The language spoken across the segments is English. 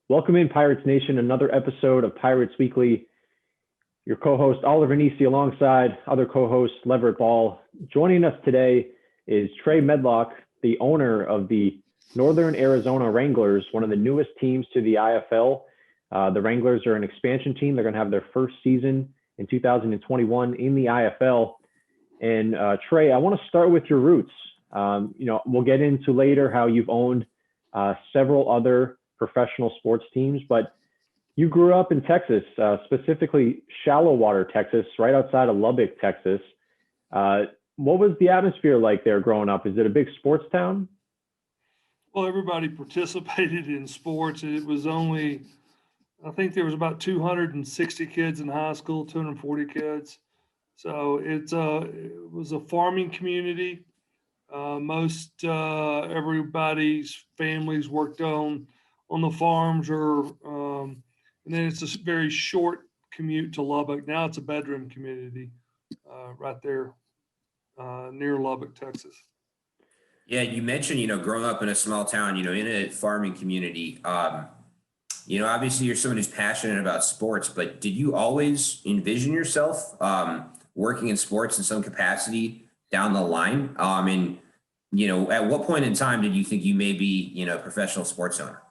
Welcome in, Pirates Nation, another episode of Pirates Weekly. Your co-host, Oliver Nisi, alongside other co-host, Leverett Ball. Joining us today is Trey Medlock, the owner of the Northern Arizona Wranglers, one of the newest teams to the IFL. The Wranglers are an expansion team. They're going to have their first season in 2021 in the IFL. And Trey, I want to start with your roots. We'll get into later how you've owned several other professional sports teams, but you grew up in Texas, specifically shallow water Texas, right outside of Lubbock, Texas. What was the atmosphere like there growing up? Is it a big sports town? Well, everybody participated in sports. It was only, I think there was about 260 kids in high school, 240 kids. So it was a farming community. Most everybody's families worked on the farms, and then it's a very short commute to Lubbock. Now it's a bedroom community right there near Lubbock, Texas. Yeah, you mentioned, growing up in a small town, in a farming community. Obviously you're someone who's passionate about sports, but did you always envision yourself working in sports in some capacity down the line? At what point in time did you think you may be, a professional sports owner?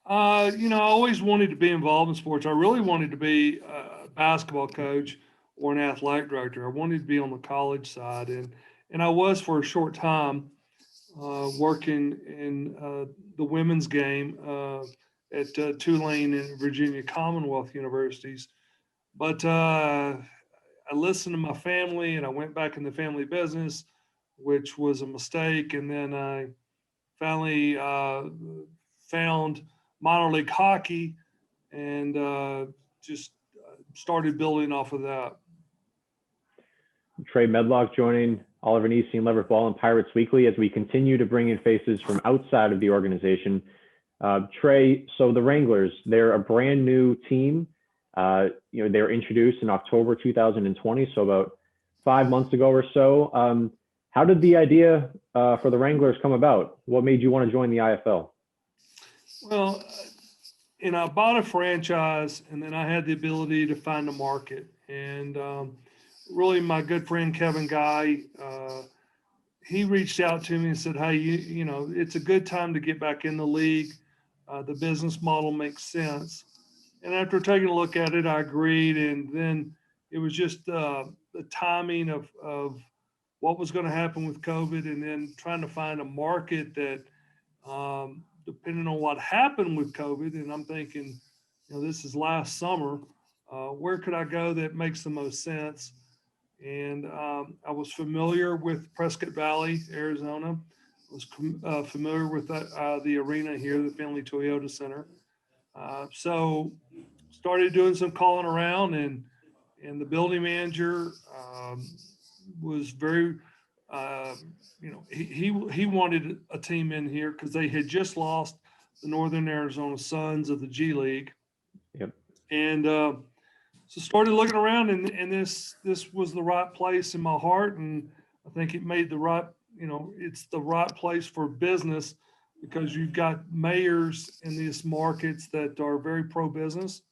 I always wanted to be involved in sports. I really wanted to be a basketball coach or an athletic director. I wanted to be on the college side, and I was for a short time working in the women's game at Tulane and Virginia Commonwealth universities. But I listened to my family, and I went back in the family business, which was a mistake. And then I finally found minor league hockey and just started building off of that. Trey Medlock joining Oliver Nisi and Leverett Ball and Pirates Weekly as we continue to bring in faces from outside of the organization. Trey, so the Wranglers, they're a brand new team. They were introduced in October 2020, so about 5 months ago or so. How did the idea for the Wranglers come about? What made you want to join the IFL? Well, I bought a franchise, and then I had the ability to find a market. And really, my good friend Kevin Guy, he reached out to me and said, "Hey, it's a good time to get back in the league. The business model makes sense." And after taking a look at it, I agreed. And then it was just the timing of what was going to happen with COVID, and then trying to find a market that, depending on what happened with COVID, and I'm thinking, this is last summer, where could I go that makes the most sense? And I was familiar with Prescott Valley, Arizona. I was familiar with the arena here, the Finley Toyota Center. So started doing some calling around, and the building manager was very, he wanted a team in here because they had just lost the Northern Arizona Sons of the G League. Yep. And so started looking around, and this was the right place in my heart, and I think it made the right, it's the right place for business, because you've got mayors in these markets that are very pro-business,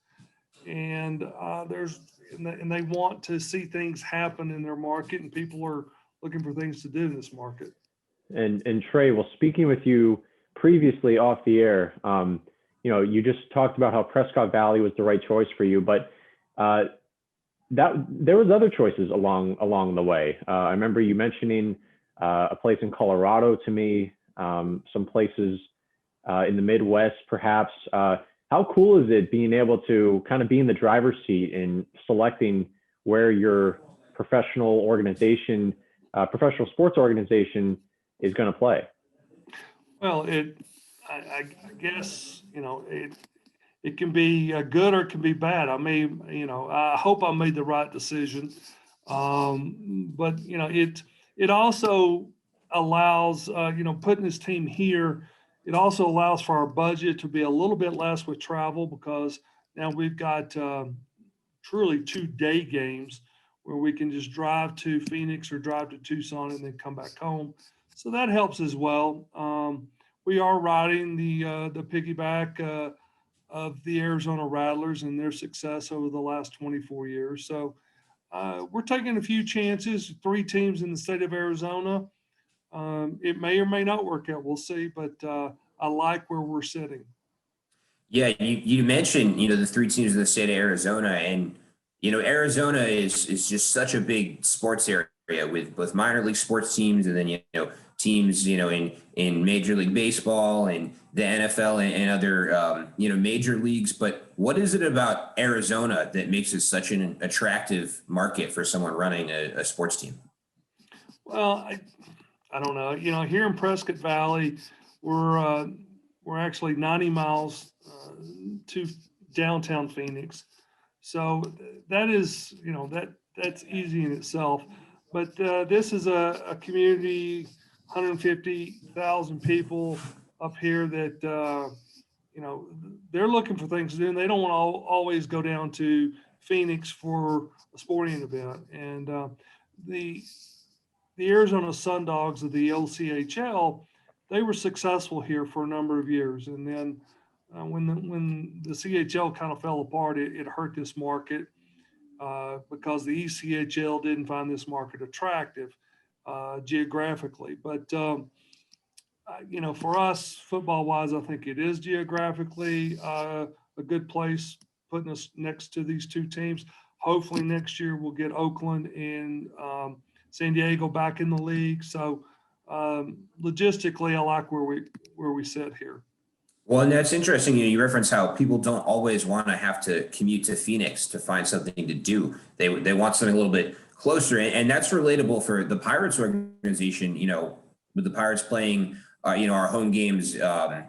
and they want to see things happen in their market, and people are looking for things to do in this market. And Trey, well, speaking with you previously off the air, you just talked about how Prescott Valley was the right choice for you, but that there was other choices along the way. I remember you mentioning a place in Colorado to me, some places in the Midwest, perhaps. How cool is it being able to kind of be in the driver's seat in selecting where your professional sports organization is going to play? Well, I guess, it can be good or it can be bad. I hope I made the right decision. But, it also allows, putting this team here, it also allows for our budget to be a little bit less with travel, because now we've got truly 2 day games where we can just drive to Phoenix or drive to Tucson and then come back home. So that helps as well. We are riding the piggyback of the Arizona Rattlers and their success over the last 24 years. So we're taking a few chances, 3 teams in the state of Arizona. It may or may not work out. We'll see, but I like where we're sitting. Yeah, you mentioned, the 3 teams in the state of Arizona, and Arizona is just such a big sports area with both minor league sports teams, and then teams in Major League Baseball and the NFL and other major leagues. But what is it about Arizona that makes it such an attractive market for someone running a sports team? Well, I don't know. Here in Prescott Valley, we're actually 90 miles to downtown Phoenix, so that is that's easy in itself. But this is a community, 150,000 people up here that they're looking for things to do, and they don't want to always go down to Phoenix for a sporting event. And the Arizona Sun Dogs of the LCHL, they were successful here for a number of years. And then when the CHL kind of fell apart, it hurt this market because the ECHL didn't find this market attractive geographically. But, for us, football-wise, I think it is geographically a good place, putting us next to these 2 teams. Hopefully next year we'll get Oakland and San Diego back in the league. So logistically, I like where we sit here. Well, and that's interesting. You reference how people don't always want to have to commute to Phoenix to find something to do. They want something a little bit closer, and that's relatable for the Pirates organization. With the Pirates playing, our home games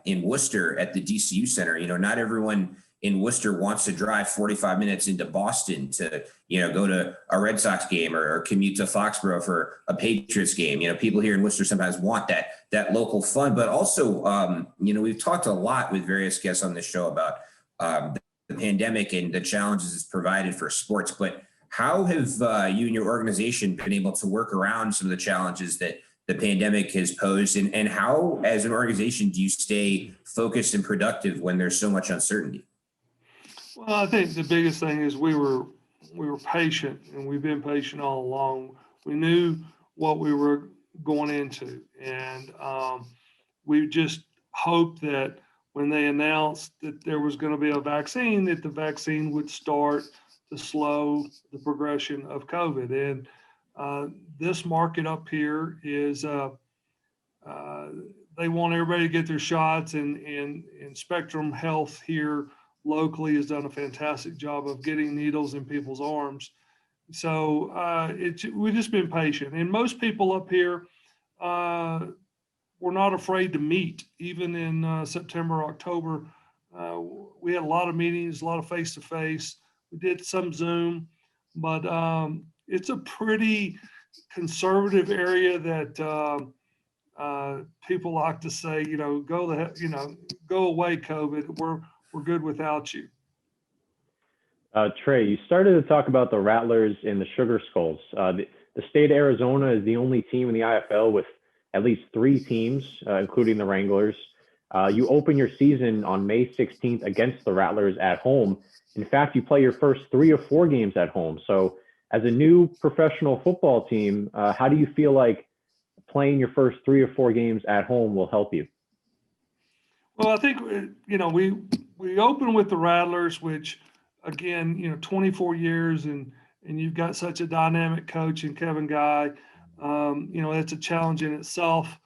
in Worcester at the DCU Center. Not everyone in Worcester wants to drive 45 minutes into Boston to, go to a Red Sox game or commute to Foxborough for a Patriots game. People here in Worcester sometimes want that local fun, but also, we've talked a lot with various guests on this show about the pandemic and the challenges it's provided for sports. But how have you and your organization been able to work around some of the challenges that the pandemic has posed, and how, as an organization, do you stay focused and productive when there's so much uncertainty? Well, I think the biggest thing is we were patient, and we've been patient all along. We knew what we were going into, and we just hoped that when they announced that there was going to be a vaccine, that the vaccine would start to slow the progression of COVID. And this market up here is they want everybody to get their shots, and Spectrum Health here locally has done a fantastic job of getting needles in people's arms. So we've just been patient. And most people up here were not afraid to meet. Even in September, October, we had a lot of meetings, a lot of face-to-face. We did some Zoom, but it's a pretty conservative area that people like to say, go away, COVID. We're good without you. Trey, you started to talk about the Rattlers and the Sugar Skulls. The state of Arizona is the only team in the IFL with at least 3 teams, including the Wranglers. You open your season on May 16th against the Rattlers at home. In fact, you play your first 3 or 4 games at home. So as a new professional football team, how do you feel like playing your first 3 or 4 games at home will help you? Well, I think, we open with the Rattlers, which again, 24 years and you've got such a dynamic coach in Kevin Guy. It's a challenge in itself.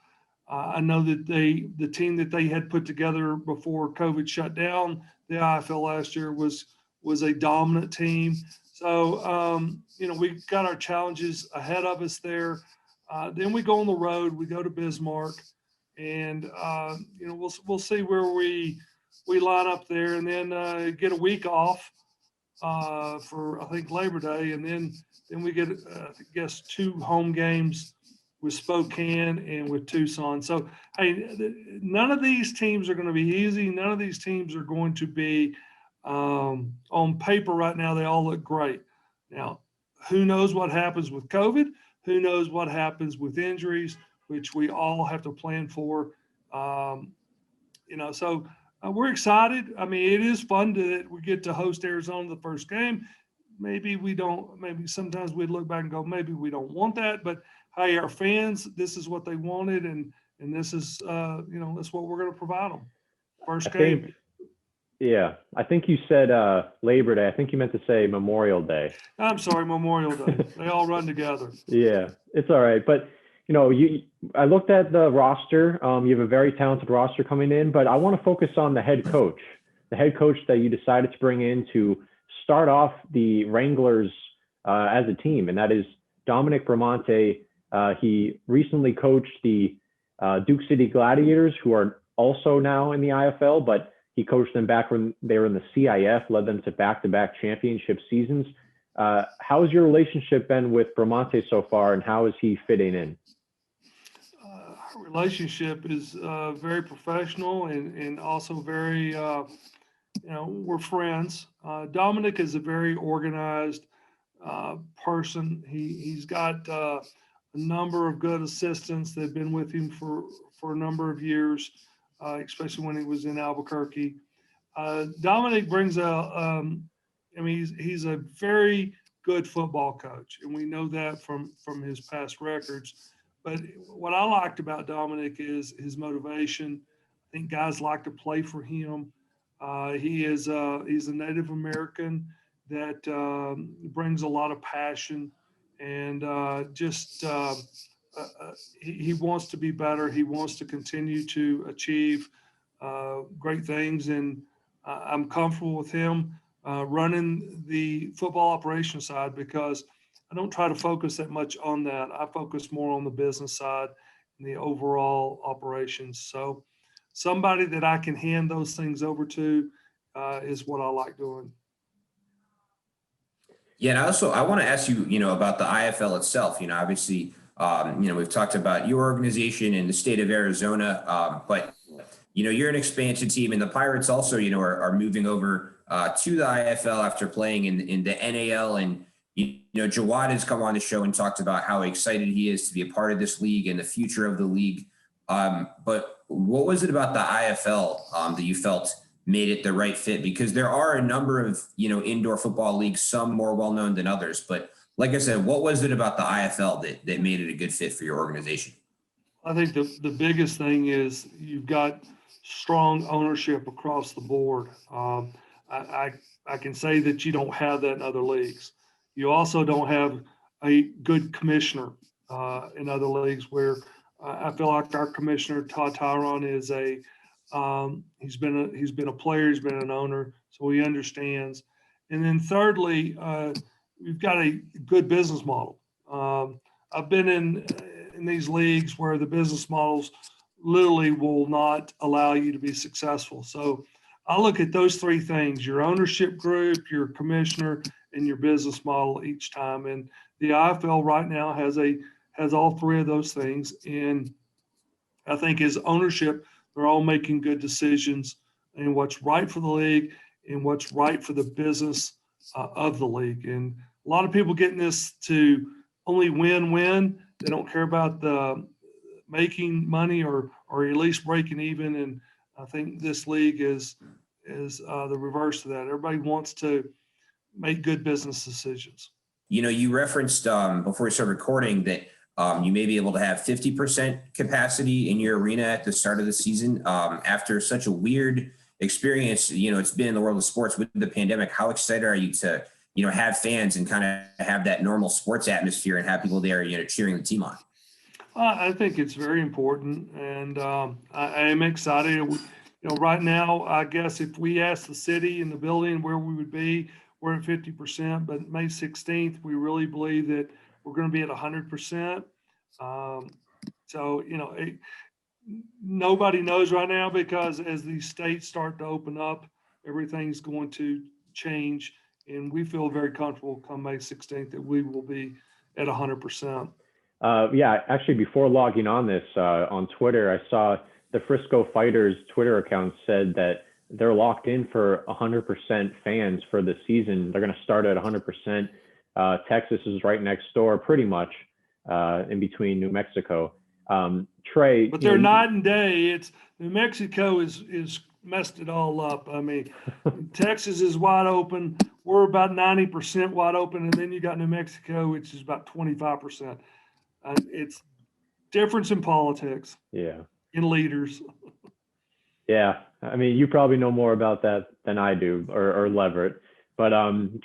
I know that the team that they had put together before COVID shut down the IFL last year was a dominant team. So, we got our challenges ahead of us there. Then we go on the road, we go to Bismarck, and, we'll see where we line up there, and then get a week off for, I think, Labor Day. And then we get, I guess, 2 home games with Spokane and with Tucson. So, hey, none of these teams are going to be easy. None of these teams are going to be on paper right now. They all look great. Now, who knows what happens with COVID? Who knows what happens with injuries, which we all have to plan for. So We're excited. I mean, it is fun that we get to host Arizona the first game. Maybe we don't, maybe sometimes we'd look back and go, maybe we don't want that, but hey, our fans, this is what they wanted. And this is, that's what we're going to provide them. First game. I think you said Labor Day. I think you meant to say Memorial Day. I'm sorry, Memorial Day. They all run together. Yeah, it's all right. But, I looked at the roster. You have a very talented roster coming in, but I want to focus on the head coach that you decided to bring in to start off the Wranglers as a team, and that is Dominic Bramante. He recently coached the Duke City Gladiators, who are also now in the IFL, but he coached them back when they were in the CIF, led them to back-to-back championship seasons. How's your relationship been with Bramante so far, and how is he fitting in? Our relationship is very professional and also very, we're friends. Dominic is a very organized person. He's got a number of good assistants that have been with him for a number of years, especially when he was in Albuquerque. Dominic brings he's a very good football coach, and we know that from his past records. But what I liked about Dominic is his motivation. I think guys like to play for him. He's a Native American that brings a lot of passion, and he wants to be better. He wants to continue to achieve great things, and I'm comfortable with him running the football operations side because I don't try to focus that much on that. I focus more on the business side and the overall operations. So somebody that I can hand those things over to is what I like doing. Yeah, and also I want to ask you, about the IFL itself. Obviously, we've talked about your organization in the state of Arizona, but you're an expansion team, and the Pirates also, are moving over to the IFL after playing in the NAL. And Jawad has come on the show and talked about how excited he is to be a part of this league and the future of the league. But what was it about the IFL that you felt made it the right fit? Because there are a number of, indoor football leagues, some more well-known than others. But like I said, what was it about the IFL that made it a good fit for your organization? I think the biggest thing is you've got strong ownership across the board. I can say that you don't have that in other leagues. You also don't have a good commissioner in other leagues where I feel like our commissioner, Todd Tyron, is he's been a player, he's been an owner, so he understands. And then thirdly, we've got a good business model. I've been in these leagues where the business models literally will not allow you to be successful. So I look at those three things: your ownership group, your commissioner, and your business model each time. And the IFL right now has all three of those things. And I think as ownership, they're all making good decisions and what's right for the league and what's right for the business of the league. And a lot of people getting this to only win. They don't care about the making money or at least breaking even. And I think this league is the reverse of that. Everybody wants to make good business decisions. You referenced before we started recording that you may be able to have 50% capacity in your arena at the start of the season. After such a weird experience, it's been in the world of sports with the pandemic. How excited are you to, have fans and kind of have that normal sports atmosphere and have people there, cheering the team on? I think it's very important, and I am excited. Right now, I guess if we ask the city and the building where we would be, we're at 50%, but May 16th, we really believe that we're going to be at 100%. Nobody knows right now because as these states start to open up, everything's going to change, and we feel very comfortable come May 16th that we will be at 100%. Actually, before logging on this on Twitter, I saw the Frisco Fighters Twitter account said that they're locked in for 100% fans for the season. They're going to start at 100%. Texas is right next door, pretty much in between New Mexico. Trey, but they're night and day. It's New Mexico is messed it all up. I mean, Texas is wide open. We're about 90% wide open. And then you got New Mexico, which is about 25%. It's difference in politics. Yeah. In leaders. Yeah. I mean, you probably know more about that than I do, or Leverett. But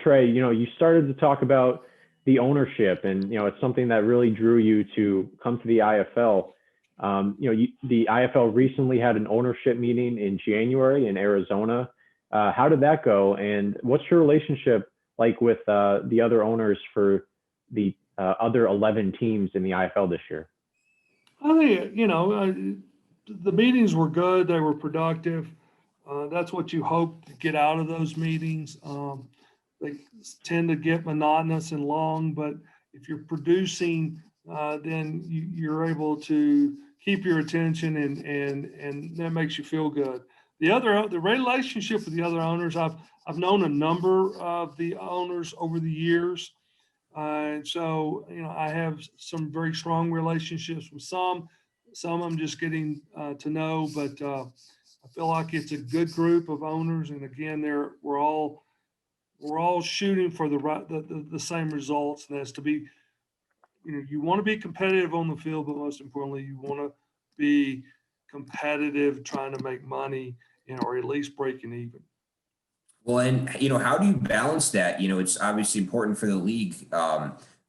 Trey, you started to talk about the ownership, and it's something that really drew you to come to the IFL. The IFL recently had an ownership meeting in January in Arizona. How did that go? And what's your relationship like with the other owners for the other 11 teams in the IFL this year? I think, the meetings were good. They were productive. That's what you hope to get out of those meetings. They tend to get monotonous and long, but if you're producing, then you're able to keep your attention, and that makes you feel good. The relationship with the other owners, I've known a number of the owners over the years. And so, I have some very strong relationships with some I'm just getting to know, but I feel like it's a good group of owners. And again, we're all shooting for the same results. And that's to be, you want to be competitive on the field, but most importantly, you want to be competitive trying to make money, or at least breaking even. Well, and how do you balance that? It's obviously important for the league,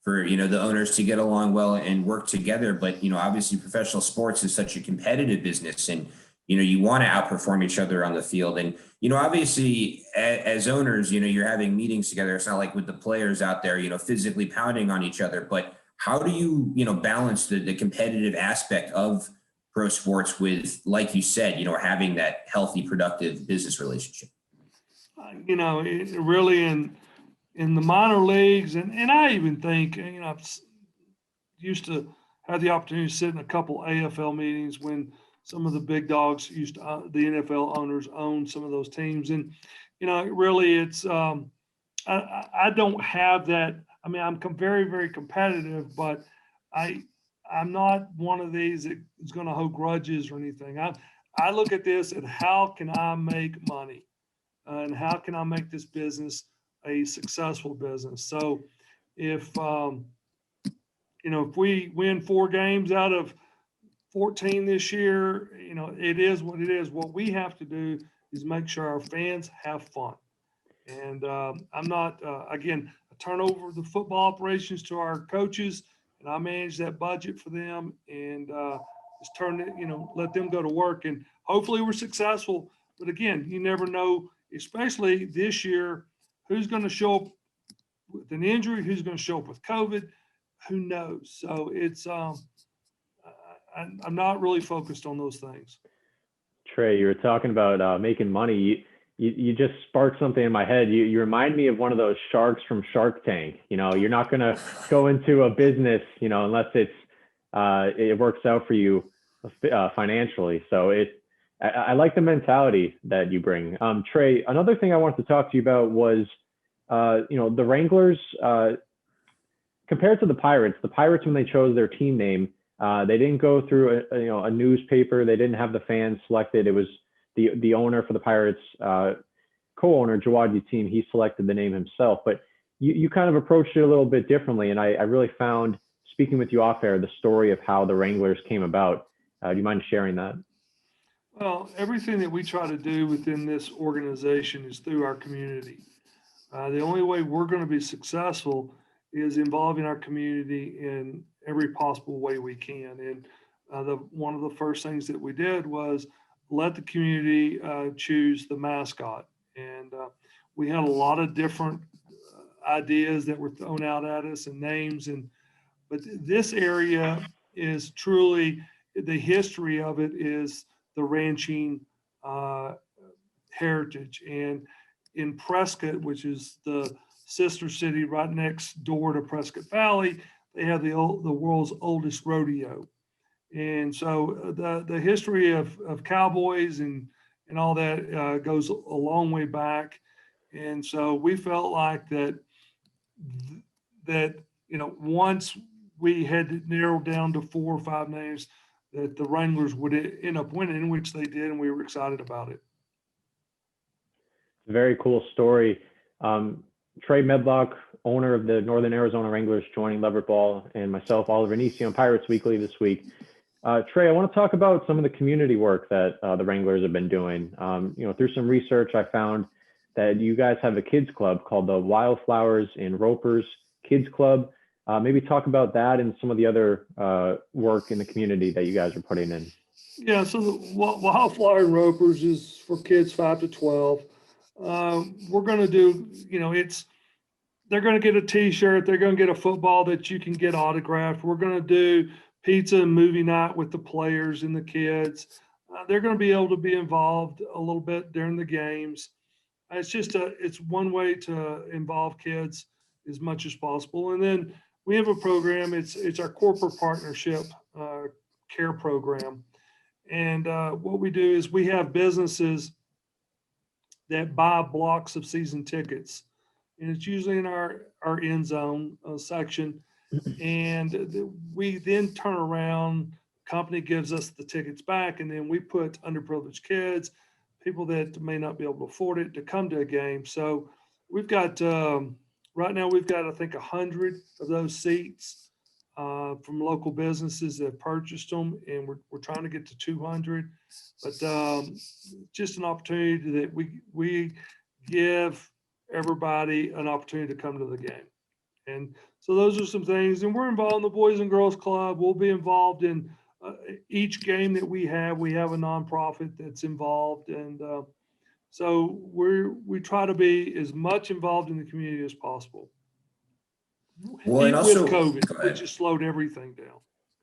for the owners to get along well and work together. But obviously, professional sports is such a competitive business, and you want to outperform each other on the field. And obviously, as owners, you're having meetings together. It's not like with the players out there, physically pounding on each other. But how do you balance the competitive aspect of pro sports with, like you said, having that healthy, productive business relationship? It really in the minor leagues, and I even think, I've used to have the opportunity to sit in a couple AFL meetings when some of the big dogs the NFL owners own some of those teams. And, really it's, I don't have that. I mean, I'm very, very competitive, but I'm not one of these that is going to hold grudges or anything. I look at this and how can I make money? And how can I make this business a successful business? So if we win 4 games out of 14 this year, it is what it is. What we have to do is make sure our fans have fun. And I'm not, again, I turn over the football operations to our coaches, and I manage that budget for them, and just turn it, let them go to work. And hopefully we're successful. But again, you never know, especially this year, who's going to show up with an injury, who's going to show up with COVID, who knows? So it's, I'm not really focused on those things. Trey, you were talking about making money. You just sparked something in my head. You remind me of one of those sharks from Shark Tank. You're not going to go into a business, unless it works out for you financially. So I like the mentality that you bring. Trey, another thing I wanted to talk to you about was, the Wranglers, compared to the Pirates, when they chose their team name, they didn't go through a newspaper. They didn't have the fans selected. It was the owner for the Pirates, co-owner Jawad Yateem. He selected the name himself, but you kind of approached it a little bit differently. And I really found, speaking with you off air, the story of how the Wranglers came about. Do you mind sharing that? Well, everything that we try to do within this organization is through our community. The only way we're going to be successful is involving our community in every possible way we can. And one of the first things that we did was let the community choose the mascot. And we had a lot of different ideas that were thrown out at us and names. But this area is truly, the history of it is the ranching heritage. And in Prescott, which is the sister city right next door to Prescott Valley, they have the world's oldest rodeo. And so the history of cowboys and all that goes a long way back. And so we felt like that once we had narrowed down to 4 or 5 names, that the Wranglers would end up winning, which they did, and we were excited about it. Very cool story. Trey Medlock, owner of the Northern Arizona Wranglers, joining Leverett Ball, and myself, Oliver Nisi, on Pirates Weekly this week. Trey, I want to talk about some of the community work that the Wranglers have been doing. Through some research, I found that you guys have a kids club called the Wildflowers and Ropers Kids Club. Maybe talk about that and some of the other work in the community that you guys are putting in. Yeah, so the Wildflower and Ropers is for kids 5 to 12. We're going to do, they're going to get a T-shirt. They're going to get a football that you can get autographed. We're going to do pizza and movie night with the players and the kids. They're going to be able to be involved a little bit during the games. It's one way to involve kids as much as possible. And then we have a program. It's our corporate partnership care program. And what we do is we have businesses that buy blocks of season tickets, and it's usually in our end zone section. And we then turn around, company gives us the tickets back, and then we put underprivileged kids, people that may not be able to afford it, to come to a game. So we've got, right now we've got, I think, 100 of those seats from local businesses that have purchased them, and we're trying to get to 200. But just an opportunity that we give everybody an opportunity to come to the game. And so those are some things. And we're involved in the Boys and Girls Club. We'll be involved in each game that we have. We have a nonprofit that's involved. And so we try to be as much involved in the community as possible. Well, and Even also, with COVID, which just slowed everything down.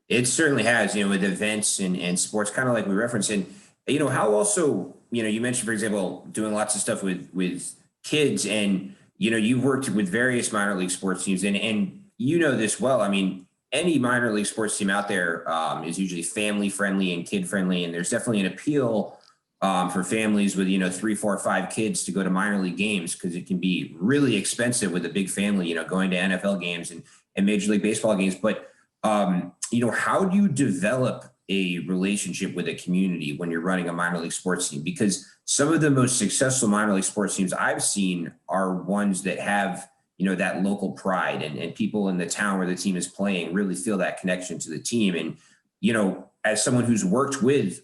It certainly has, with events and sports, kind of like we referenced. And, how also, you mentioned, for example, doing lots of stuff with kids, and, you've worked with various minor league sports teams, and this well. I mean, any minor league sports team out there is usually family friendly and kid friendly. And there's definitely an appeal for families with, 3, 4, 5 kids to go to minor league games, because it can be really expensive with a big family, going to NFL games and Major League Baseball games. But, how do you develop a relationship with a community when you're running a minor league sports team? Because some of the most successful minor league sports teams I've seen are ones that have, that local pride, and people in the town where the team is playing really feel that connection to the team. And, as someone who's worked with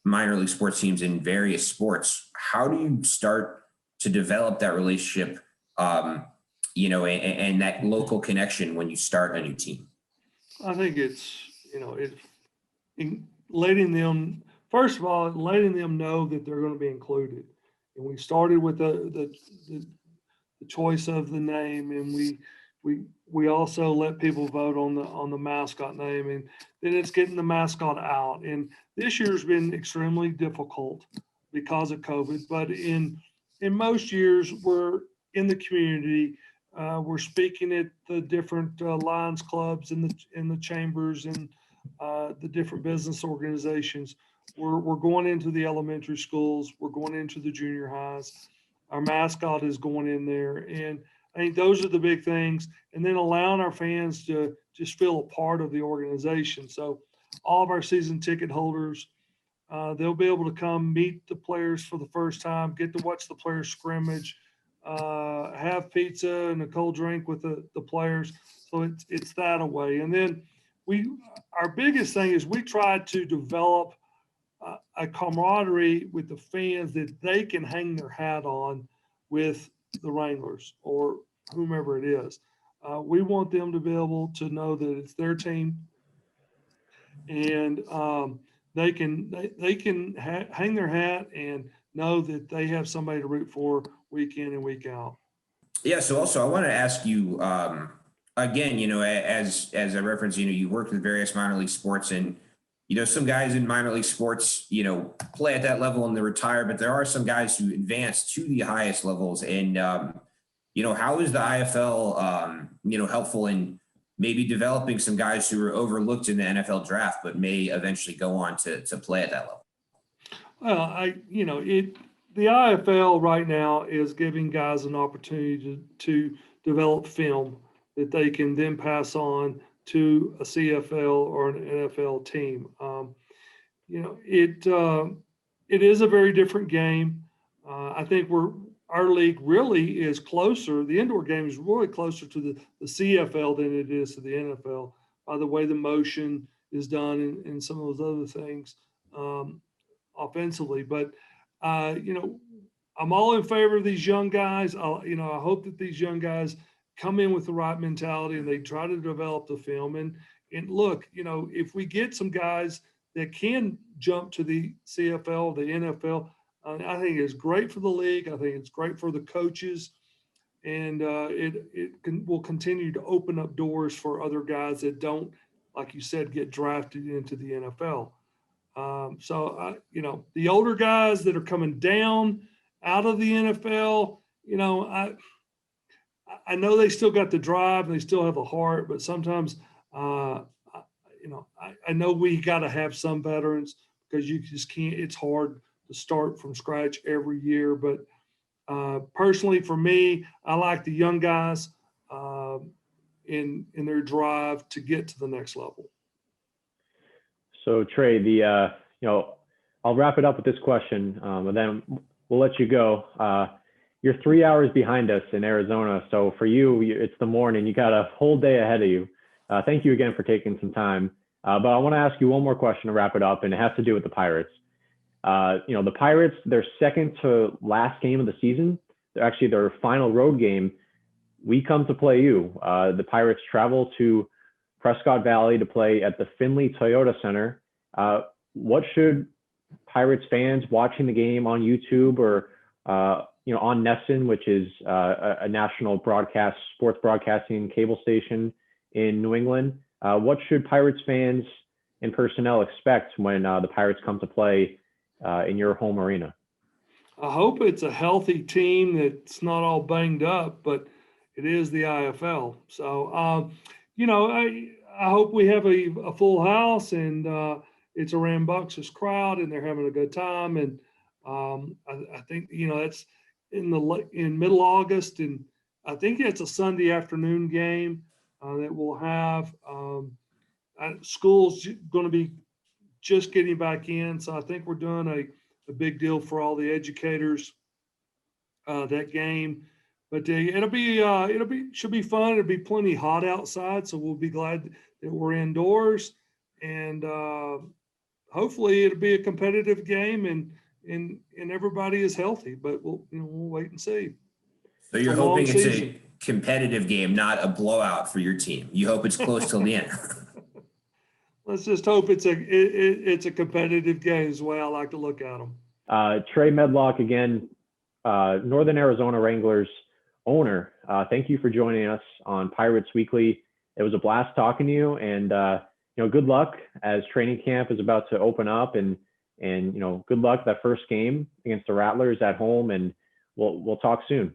minor league sports teams in various sports, how do you start to develop that relationship, and that local connection when you start a new team? I think it's letting them, first of all, letting them know that they're going to be included. And we started with the choice of the name, and we also let people vote on the mascot name, and then it's getting the mascot out. And this year's been extremely difficult because of COVID, but in most years we're in the community. We're speaking at the different Lions clubs in the chambers and the different business organizations. We're going into the elementary schools. We're going into the junior highs. Our mascot is going in there, and I think those are the big things. And then allowing our fans to just feel a part of the organization. So all of our season ticket holders, they'll be able to come meet the players for the first time, get to watch the players scrimmage, have pizza and a cold drink with the players. So it's that away. And then our biggest thing is we try to develop a camaraderie with the fans that they can hang their hat on with the Wranglers or whomever it is. We want them to be able to know that it's their team, and they can hang their hat and know that they have somebody to root for week in and week out. Yeah. So also, I want to ask you again. As I referenced, you worked with various minor league sports, and some guys in minor league sports, play at that level and they retire, but there are some guys who advance to the highest levels. And how is the IFL helpful in maybe developing some guys who were overlooked in the NFL draft but may eventually go on to play at that level? Well, the IFL right now is giving guys an opportunity to develop film that they can then pass on to a CFL or an NFL team. It is a very different game. I think our league really is closer. The indoor game is really closer to the CFL than it is to the NFL by the way the motion is done and some of those other things offensively. But, I'm all in favor of these young guys. I hope that these young guys come in with the right mentality and they try to develop the film. And look, if we get some guys that can jump to the CFL, the NFL, I think it's great for the league. I think it's great for the coaches, and will continue to open up doors for other guys that don't, like you said, get drafted into the NFL. The older guys that are coming down out of the NFL, I know they still got the drive and they still have the heart, but sometimes, I know we got to have some veterans because you just can't. It's hard to start from scratch every year. But personally, for me, I like the young guys in their drive to get to the next level. So Trey, I'll wrap it up with this question, and then we'll let you go. You're 3 hours behind us in Arizona. So for you, it's the morning. You got a whole day ahead of you. Thank you again for taking some time. But I want to ask you one more question to wrap it up, and it has to do with the Pirates. The Pirates, their second to last game of the season, they're actually their final road game. We come to play you. The Pirates travel to Prescott Valley to play at the Findlay Toyota Center. What should Pirates fans watching the game on YouTube or on NESN, which is a national sports broadcasting cable station in New England, what should Pirates fans and personnel expect when the Pirates come to play in your home arena? I hope it's a healthy team that's not all banged up, but it is the IFL. So, I hope we have a full house and it's a rambunctious crowd and they're having a good time. And I think, that's in middle August, and I think it's a Sunday afternoon game that we'll have. School's going to be just getting back in, so I think we're doing a big deal for all the educators that game. But should be fun. It'll be plenty hot outside, so we'll be glad that we're indoors, and hopefully it'll be a competitive game and everybody is healthy. But we'll wait and see. So you're hoping it's a competitive game, not a blowout for your team. You hope it's close till the end. Let's just hope it's a competitive game is the way I like to look at them. Trey Medlock again, Northern Arizona Wranglers owner. Thank you for joining us on Pirates Weekly. It was a blast talking to you, and good luck as training camp is about to open up, and good luck that first game against the Rattlers at home, and we'll talk soon.